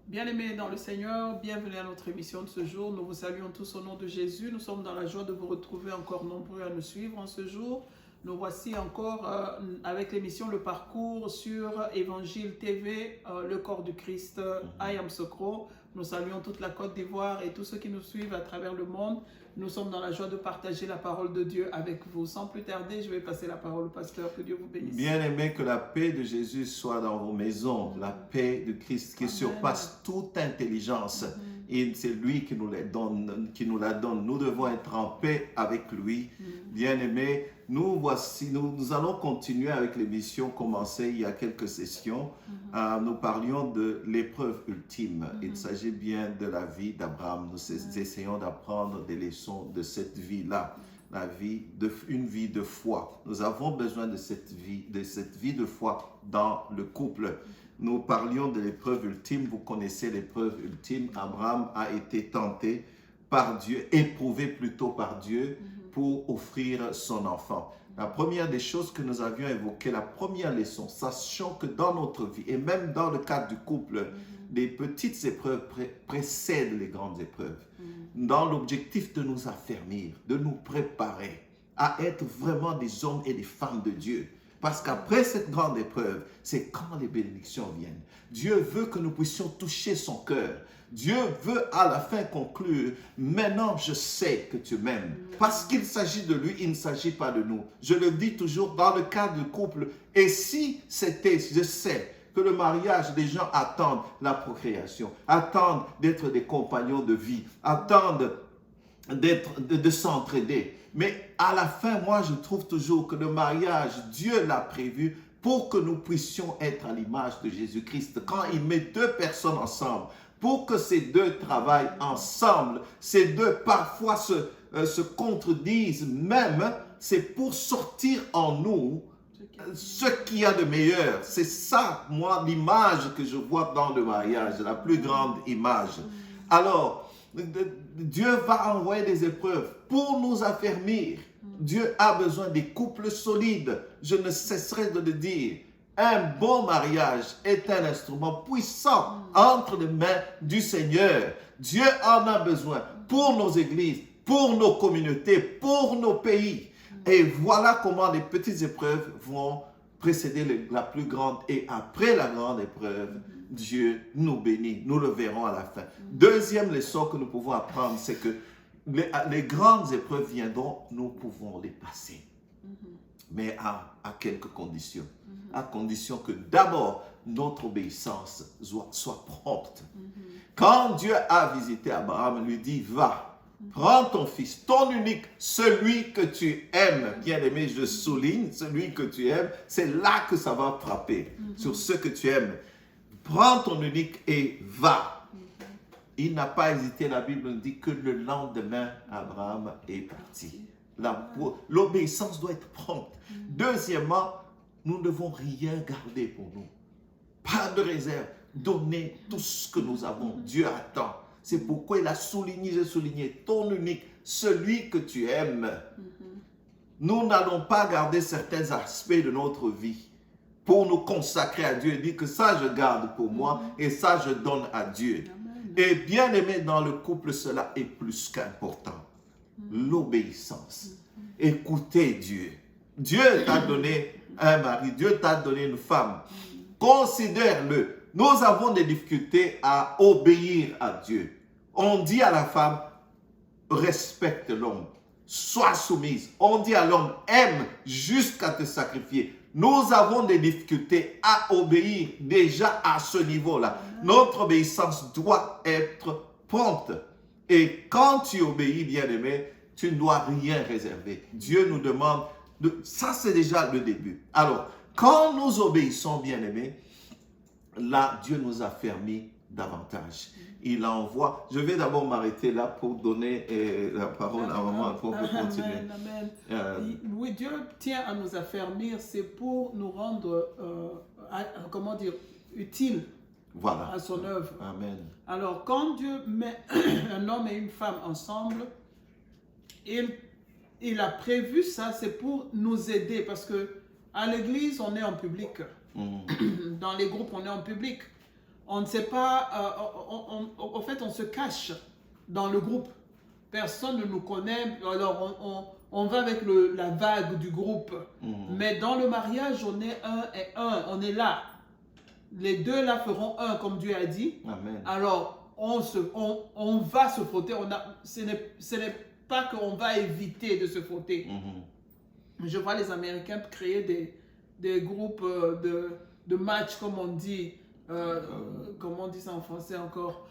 Bien-aimés dans le Seigneur, bienvenue à notre émission de ce jour. Nous vous saluons tous au nom de Jésus. Nous sommes dans la joie de vous retrouver encore nombreux à nous suivre en ce jour. Nous voici encore avec l'émission Le Parcours sur Évangile TV, le corps du Christ, I Am Sokro. Nous saluons toute la Côte d'Ivoire et tous ceux qui nous suivent à travers le monde. Nous sommes dans la joie de partager la parole de Dieu avec vous. Sans plus tarder, je vais passer la parole au pasteur. Que Dieu vous bénisse. Bien-aimés, que la paix de Jésus soit dans vos maisons, la paix de Christ qui surpasse toute intelligence. Et c'est lui qui nous la donne. Nous devons être en paix avec lui. Bien-aimés, nous allons continuer avec l'émission commencée il y a quelques sessions. Nous parlions de l'épreuve ultime. Il s'agit bien de la vie d'Abraham. Nous essayons d'apprendre des leçons de cette vie-là. Une vie de foi. Nous avons besoin de cette vie de foi dans le couple. Nous parlions de l'épreuve ultime. Vous connaissez l'épreuve ultime. Abraham a été tenté par Dieu, éprouvé plutôt par Dieu pour offrir son enfant. La première des choses que nous avions évoquées, la première leçon, sachant que dans notre vie, et même dans le cadre du couple, les petites épreuves précèdent les grandes épreuves. Dans l'objectif de nous affermir, de nous préparer à être vraiment des hommes et des femmes de Dieu. Parce qu'après cette grande épreuve, c'est quand les bénédictions viennent. Dieu veut que nous puissions toucher son cœur. Dieu veut à la fin conclure, maintenant je sais que tu m'aimes. Parce qu'il s'agit de lui, il ne s'agit pas de nous. Je le dis toujours dans le cadre du couple. Et si c'était, je sais que le mariage, les gens attendent la procréation, attendent d'être des compagnons de vie, attendent de s'entraider. Mais à la fin, moi, je trouve toujours que le mariage, Dieu l'a prévu pour que nous puissions être à l'image de Jésus-Christ. Quand il met deux personnes ensemble, pour que ces deux travaillent ensemble, ces deux parfois se contredisent même, c'est pour sortir en nous ce qu'il y a de meilleur. C'est ça, moi, l'image que je vois dans le mariage, la plus grande image. Alors, Dieu va envoyer des épreuves pour nous affermir. Dieu a besoin des couples solides. Je ne cesserai de le dire. Un bon mariage est un instrument puissant entre les mains du Seigneur. Dieu en a besoin pour nos églises, pour nos communautés, pour nos pays. Et voilà comment les petites épreuves vont précéder la plus grande. Et après la grande épreuve, Dieu nous bénit. Nous le verrons à la fin. Deuxième leçon que nous pouvons apprendre, c'est que les grandes épreuves viendront, nous pouvons les passer. Mais à quelques conditions. À condition que d'abord, notre obéissance soit prompte. Quand Dieu a visité Abraham, il lui dit, va, prends ton fils, ton unique, celui que tu aimes. Bien-aimé, je souligne, celui que tu aimes, c'est là que ça va frapper, sur ce que tu aimes. Prends ton unique et va. Il n'a pas hésité, la Bible nous dit que le lendemain, Abraham est parti. L'obéissance doit être prompte. Deuxièmement, nous ne devons rien garder pour nous. Pas de réserve. Donner tout ce que nous avons. Dieu attend. C'est pourquoi il a souligné ton unique, celui que tu aimes. Nous n'allons pas garder certains aspects de notre vie pour nous consacrer à Dieu. Il dit que ça je garde pour moi et ça je donne à Dieu. Et bien aimé dans le couple, cela est plus qu'important. L'obéissance. Écoutez Dieu. Dieu t'a donné un mari, Dieu t'a donné une femme. Considère-le. Nous avons des difficultés à obéir à Dieu. On dit à la femme, respecte l'homme, sois soumise. On dit à l'homme, aime jusqu'à te sacrifier. Nous avons des difficultés à obéir déjà à ce niveau-là. Notre obéissance doit être prompte. Et quand tu obéis, bien-aimé, tu ne dois rien réserver. Dieu nous demande, ça c'est déjà le début. Alors, quand nous obéissons, bien-aimé, là, Dieu nous a fermés davantage. Il envoie. Je vais d'abord m'arrêter là pour donner la parole à maman pour continuer. Amen. Oui, Dieu tient à nous affermir, c'est pour nous rendre, utiles à son œuvre. Amen. Alors, quand Dieu met un homme et une femme ensemble, il a prévu ça, c'est pour nous aider, parce que à l'église, on est en public. Dans les groupes, on est en public. on ne sait pas, en fait, on se cache dans le groupe. Personne ne nous connaît, alors on va avec la vague du groupe. Mais dans le mariage, on est un et un, on est là. Les deux là feront un, comme Dieu a dit. Amen. Alors, on va se frotter. Ce n'est pas qu'on va éviter de se frotter. Je vois les Américains créer des groupes de matchs, comme on dit. Comment on dit ça en français encore?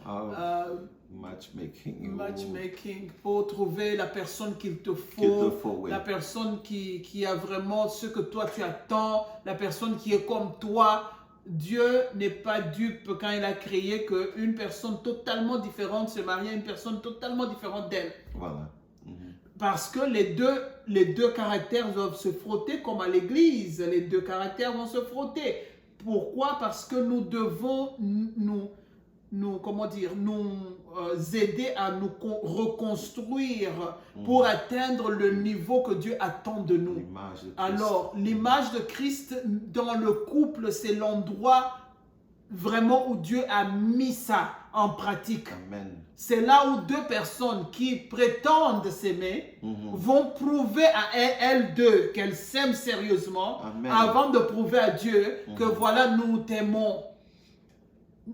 Matchmaking, pour trouver la personne qu'il te faut, oui. La personne qui a vraiment ce que toi tu attends, la personne qui est comme toi. Dieu n'est pas dupe quand il a créé qu'une personne totalement différente se marie à une personne totalement différente d'elle. Voilà. Parce que les deux caractères doivent se frotter comme à l'église. Les deux caractères vont se frotter. Pourquoi? Parce que nous devons nous aider à nous reconstruire pour atteindre le niveau que Dieu attend de nous. Alors, l'image de Christ dans le couple, c'est l'endroit vraiment où Dieu a mis ça en pratique. Amen. C'est là où deux personnes qui prétendent s'aimer vont prouver à elles deux qu'elles s'aiment sérieusement. Amen. Avant de prouver à Dieu que voilà, nous t'aimons.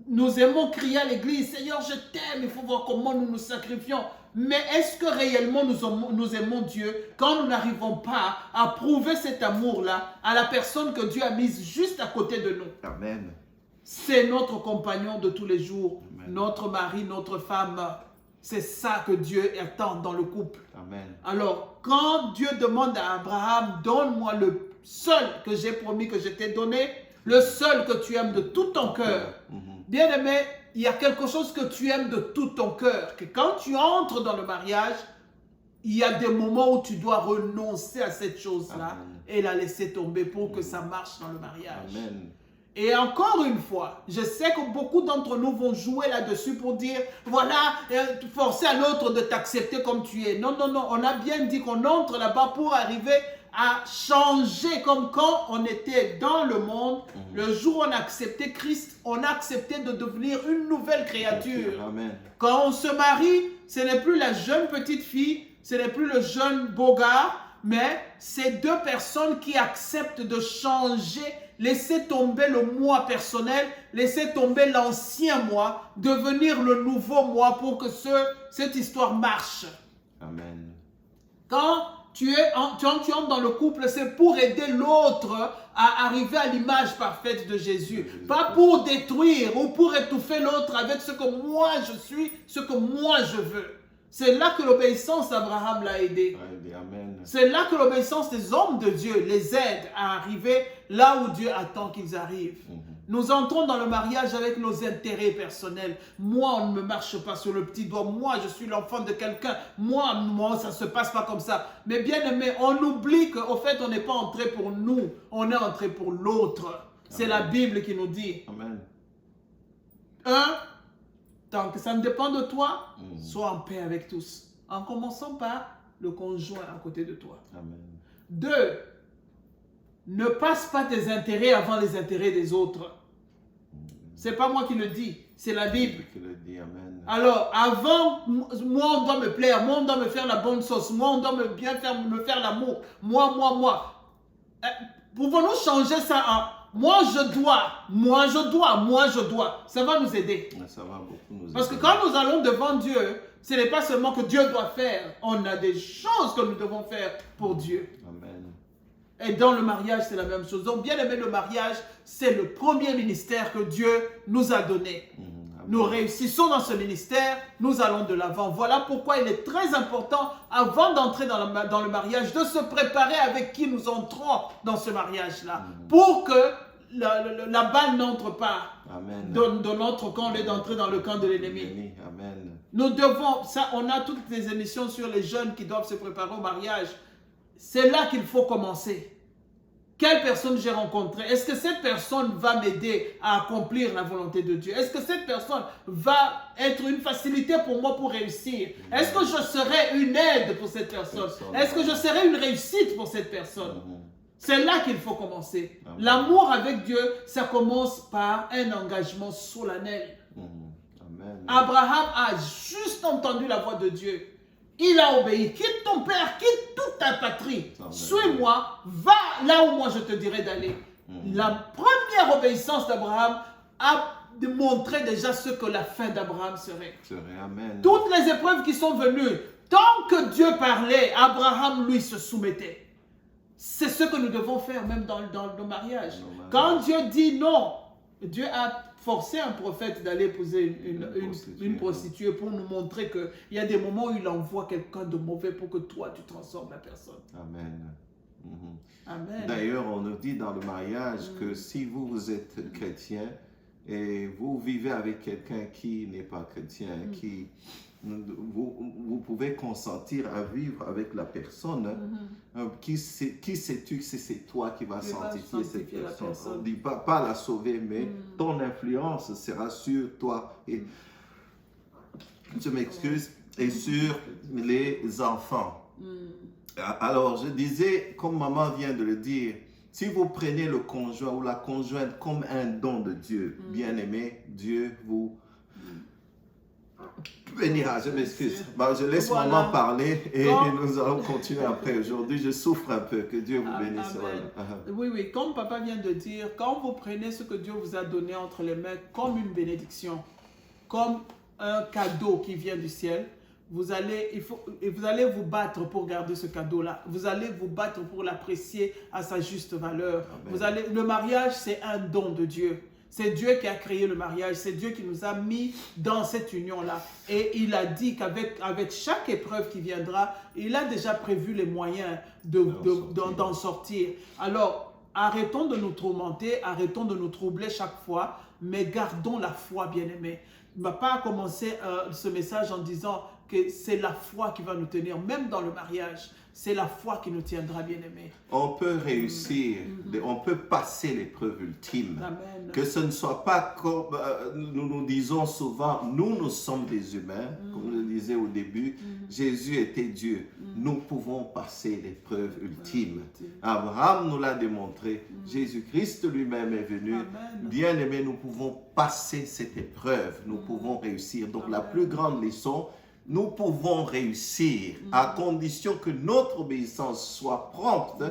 Nous aimons crier à l'église, Seigneur, je t'aime, il faut voir comment nous nous sacrifions. Mais est-ce que réellement nous aimons Dieu quand nous n'arrivons pas à prouver cet amour-là à la personne que Dieu a mise juste à côté de nous? Amen. C'est notre compagnon de tous les jours, Amen. Notre mari, notre femme. C'est ça que Dieu attend dans le couple. Amen. Alors, quand Dieu demande à Abraham, donne-moi le seul que j'ai promis que je t'ai donné, le seul que tu aimes de tout ton cœur. Bien-aimé, il y a quelque chose que tu aimes de tout ton cœur, que quand tu entres dans le mariage, il y a des moments où tu dois renoncer à cette chose-là et la laisser tomber pour que ça marche dans le mariage. Amen. Et encore une fois, je sais que beaucoup d'entre nous vont jouer là-dessus pour dire, voilà, forcer à l'autre de t'accepter comme tu es. Non, non, non, on a bien dit qu'on entre là-bas pour arriver à changer, comme quand on était dans le monde, le jour où on a accepté Christ, on a accepté de devenir une nouvelle créature. Amen. Quand on se marie, ce n'est plus la jeune petite fille, ce n'est plus le jeune beau gars, mais c'est deux personnes qui acceptent de changer, laisser tomber le moi personnel, laisser tomber l'ancien moi, devenir le nouveau moi pour que cette histoire marche. Amen. Quand tu entres dans le couple, c'est pour aider l'autre à arriver à l'image parfaite de Jésus. Pas pour détruire ou pour étouffer l'autre avec ce que moi je suis, ce que moi je veux. C'est là que l'obéissance d'Abraham l'a aidé. Amen. C'est là que l'obéissance des hommes de Dieu les aide à arriver là où Dieu attend qu'ils arrivent. Nous entrons dans le mariage avec nos intérêts personnels. Moi, on ne me marche pas sur le petit doigt. Moi, je suis l'enfant de quelqu'un. Moi, ça ne se passe pas comme ça. Mais bien aimé, on oublie qu'au fait, on n'est pas entré pour nous. On est entré pour l'autre. C'est la Bible qui nous dit. Amen. Tant que ça ne dépend de toi, sois en paix avec tous. En commençant par le conjoint à côté de toi. Amen. 2, ne passe pas tes intérêts avant les intérêts des autres. C'est pas moi qui le dis, c'est la Bible. Qui le dit, amen. Alors, avant, moi on doit me plaire, moi on doit me faire la bonne sauce, moi on doit me faire l'amour, moi. Pouvons-nous changer ça en moi je dois. Ça va nous aider. Ça va beaucoup nous aider. Parce que quand nous allons devant Dieu, ce n'est pas seulement que Dieu doit faire, on a des choses que nous devons faire pour Dieu. Amen. Et dans le mariage, c'est la même chose. Donc, bien aimé, le mariage, c'est le premier ministère que Dieu nous a donné. Nous réussissons dans ce ministère, nous allons de l'avant. Voilà pourquoi il est très important, avant d'entrer dans le mariage, de se préparer avec qui nous entrons dans ce mariage-là. Pour que la balle n'entre pas de notre camp, au lieu d'entrer dans le camp de l'ennemi. Amen. Nous devons, ça, on a toutes les émissions sur les jeunes qui doivent se préparer au mariage. C'est là qu'il faut commencer. Quelle personne j'ai rencontrée? Est-ce que cette personne va m'aider à accomplir la volonté de Dieu? Est-ce que cette personne va être une facilité pour moi pour réussir? Est-ce que je serai une aide pour cette personne? Est-ce que je serai une réussite pour cette personne? C'est là qu'il faut commencer. Amen. L'amour avec Dieu, ça commence par un engagement solennel. Amen. Abraham a juste entendu la voix de Dieu. Il a obéi. Quitte ton père, quitte toute ta patrie. Amen. Suis-moi, va là où moi je te dirai d'aller. La première obéissance d'Abraham a montré déjà ce que la fin d'Abraham serait. Amen. Toutes les épreuves qui sont venues, tant que Dieu parlait, Abraham lui se soumettait. C'est ce que nous devons faire même dans nos mariages. Quand Dieu dit non, Dieu a forcé un prophète d'aller épouser une prostituée pour nous montrer qu'il y a des moments où il envoie quelqu'un de mauvais pour que toi tu transformes la personne. Amen. Amen. D'ailleurs, on nous dit dans le mariage que si vous êtes chrétien et vous vivez avec quelqu'un qui n'est pas chrétien, vous pouvez consentir à vivre avec la personne. Qui sais-tu que c'est toi qui vas sanctifier cette personne? On ne dit pas la sauver, mais ton influence sera sur toi. Et, je m'excuse, et sur les enfants. Alors, je disais, comme maman vient de le dire, si vous prenez le conjoint ou la conjointe comme un don de Dieu, bien-aimé, Dieu vous bénira. Je m'excuse. Je laisse maman parler et nous allons continuer après. Aujourd'hui, je souffre un peu. Que Dieu vous bénisse. Oui, comme papa vient de dire, quand vous prenez ce que Dieu vous a donné entre les mains comme une bénédiction, comme un cadeau qui vient du ciel, vous allez vous battre pour garder ce cadeau-là. Vous allez vous battre pour l'apprécier à sa juste valeur. Le mariage, c'est un don de Dieu. C'est Dieu qui a créé le mariage. C'est Dieu qui nous a mis dans cette union-là. Et il a dit qu'avec chaque épreuve qui viendra, il a déjà prévu les moyens d'en sortir. Alors, arrêtons de nous tourmenter, arrêtons de nous troubler chaque fois, mais gardons la foi, bien-aimés. Papa a commencé ce message en disant que c'est la foi qui va nous tenir, même dans le mariage. C'est la foi qui nous tiendra, bien-aimés. On peut réussir, on peut passer l'épreuve ultime. Amen. Que ce ne soit pas comme nous disons souvent, nous sommes des humains, comme je le disais au début, Jésus était Dieu. Nous pouvons passer l'épreuve ultime. Abraham nous l'a démontré, Jésus-Christ lui-même est venu. Bien-aimés, nous pouvons passer cette épreuve, nous pouvons réussir. Donc la plus grande leçon, nous pouvons réussir à condition que notre obéissance soit prompte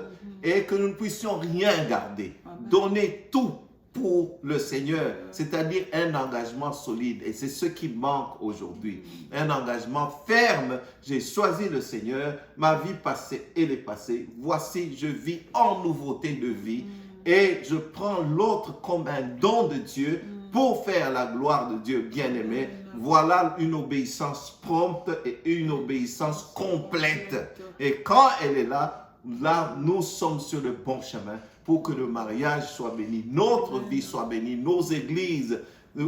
et que nous ne puissions rien garder. Donner tout pour le Seigneur, c'est-à-dire un engagement solide. Et c'est ce qui manque aujourd'hui. Un engagement ferme. J'ai choisi le Seigneur, ma vie passée, elle est passée. Voici, je vis en nouveauté de vie. Et je prends l'autre comme un don de Dieu pour faire la gloire de Dieu, bien-aimé. Voilà une obéissance prompte et une obéissance complète. Et quand elle est là, nous sommes sur le bon chemin pour que le mariage soit béni, notre vie soit bénie, nos églises,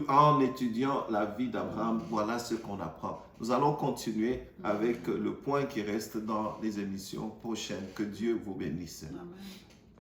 en étudiant la vie d'Abraham, voilà ce qu'on apprend. Nous allons continuer avec le point qui reste dans les émissions prochaines. Que Dieu vous bénisse. Amen.